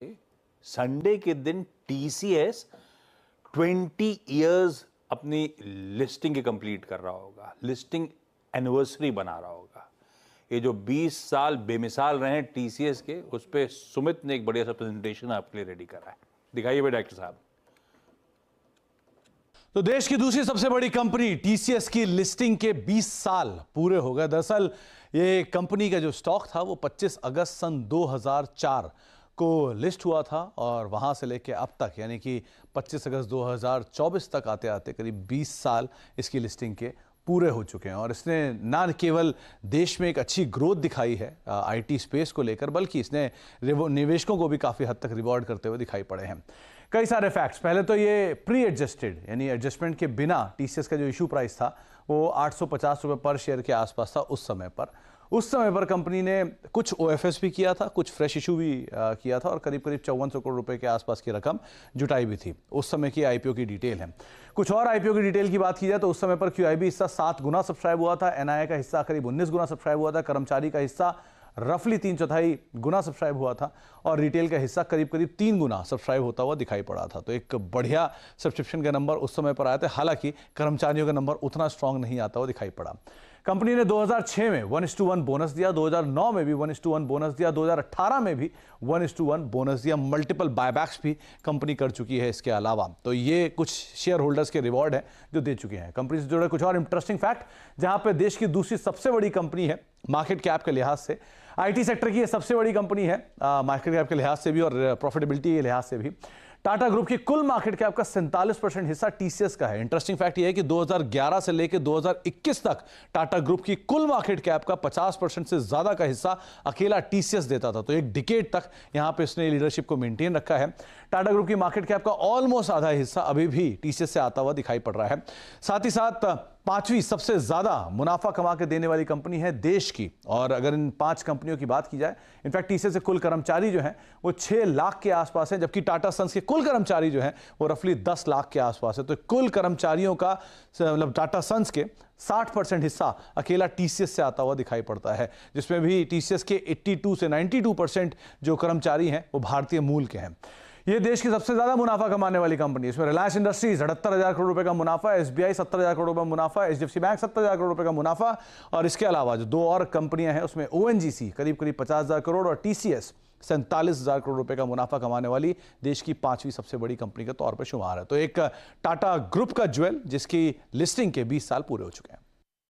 Sunday के दिन TCS 20 years अपनी लिस्टिंग के कंप्लीट कर रहा होगा, लिस्टिंग एनिवर्सरी बना रहा होगा। ये जो 20 साल बेमिसाल रहे हैं टीसीएस के, उस पे सुमित ने एक बढ़िया सा प्रेजेंटेशन आपके लिए रेडी करा है। दिखाइए भाई डायरेक्टर साहब। तो देश की दूसरी सबसे बड़ी कंपनी टीसीएस की लिस्टिंग के 20 साल पूरे हो गए। दरअसल ये कंपनी का जो स्टॉक था वो 25 अगस्त सन 2004 को लिस्ट हुआ था और वहां से लेके अब तक यानी कि 25 अगस्त 2024 तक आते आते करीब 20 साल इसकी लिस्टिंग के पूरे हो चुके हैं। और इसने ना केवल देश में एक अच्छी ग्रोथ दिखाई है आईटी स्पेस को लेकर, बल्कि इसने निवेशकों को भी काफ़ी हद तक रिवॉर्ड करते हुए दिखाई पड़े हैं। कई सारे फैक्ट्स। पहले तो ये प्री एडजस्टेड यानी एडजस्टमेंट के बिना टीसीएस का जो इशू प्राइस था वो 850 रुपये पर शेयर के आसपास था उस समय पर। उस समय पर कंपनी ने कुछ ओएफएस भी किया था, कुछ फ्रेश इशू भी किया था और करीब 5400 करोड़ रुपए के आसपास की रकम जुटाई भी थी। उस समय की आईपीओ की डिटेल है। कुछ और आईपीओ की डिटेल की बात की जाए तो उस समय पर क्यूआईबी हिस्सा 7 गुना सब्सक्राइब हुआ था, एनआईए का हिस्सा करीब 19 गुना सब्सक्राइब हुआ था, कर्मचारी का हिस्सा रफली 3/4 गुना सब्सक्राइब हुआ था और रिटेल का हिस्सा करीब 3 गुना सब्सक्राइब होता हुआ दिखाई पड़ा था। तो एक बढ़िया सब्सक्रिप्शन का नंबर उस समय पर आया था। हालांकि कर्मचारियों का नंबर उतना स्ट्रांग नहीं आता हुआ दिखाई पड़ा। कंपनी ने 2006 में 1:1 बोनस दिया, 2009 में भी 1:1 बोनस दिया, 2018 में भी 1:1 बोनस दिया। मल्टीपल बायबैक्स भी कंपनी कर चुकी है इसके अलावा। तो ये कुछ शेयर होल्डर्स के रिवॉर्ड है जो दे चुके हैं। कंपनी से जुड़े कुछ और इंटरेस्टिंग फैक्ट, जहां पे देश की दूसरी सबसे बड़ी कंपनी है मार्केट कैप के लिहाज से, आईटी सेक्टर की ये सबसे बड़ी कंपनी है मार्केट कैप के लिहाज से भी और प्रॉफिटेबिलिटी के लिहाज से भी। टाटा ग्रुप की कुल मार्केट कैप का 47% हिस्सा टीसीएस का है। इंटरेस्टिंग फैक्ट यह है कि 2011 से लेकर 2021 तक टाटा ग्रुप की कुल मार्केट कैप का 50% से ज्यादा का हिस्सा अकेला टीसीएस देता था। तो एक डिकेड तक यहां पे इसने लीडरशिप को मेंटेन रखा है। टाटा ग्रुप की मार्केट कैप का ऑलमोस्ट आधा हिस्सा अभी भी टीसीएस से आता हुआ दिखाई पड़ रहा है। साथ ही साथ 5वीं सबसे ज्यादा मुनाफा कमा के देने वाली कंपनी है देश की। और अगर इन 5 कंपनियों की बात की जाए, इनफैक्ट टीसीएस से कुल कर्मचारी जो हैं वो 6 लाख के आसपास हैं, जबकि टाटा सन्स के कुल कर्मचारी जो हैं वो रफली 10 लाख के आसपास है। तो कुल कर्मचारियों का मतलब टाटा सन्स के 60% हिस्सा अकेला टीसीएस से आता हुआ दिखाई पड़ता है, जिसमें भी टीसीएस के 82 से 92% जो कर्मचारी हैं वो भारतीय मूल के हैं। ये देश की सबसे ज्यादा मुनाफा कमाने वाली कंपनी है। इसमें रिलायंस इंडस्ट्रीज 78,000 करोड़ रुपए का मुनाफा, एसबीआई 70,000 करोड़ रुपए का मुनाफा, एचडीएफसी बैंक 70,000 करोड़ रुपए का मुनाफा और इसके अलावा जो 2 और कंपनियां हैं उसमें ओएनजीसी करीब 50,000 करोड़ और टीसीएस 47,000 करोड़ रुपए का मुनाफा कमाने वाली देश की 5वीं सबसे बड़ी कंपनी के तौर पर शुमार है। तो एक टाटा ग्रुप का ज्वेल जिसकी लिस्टिंग के 20 साल पूरे हो चुके हैं।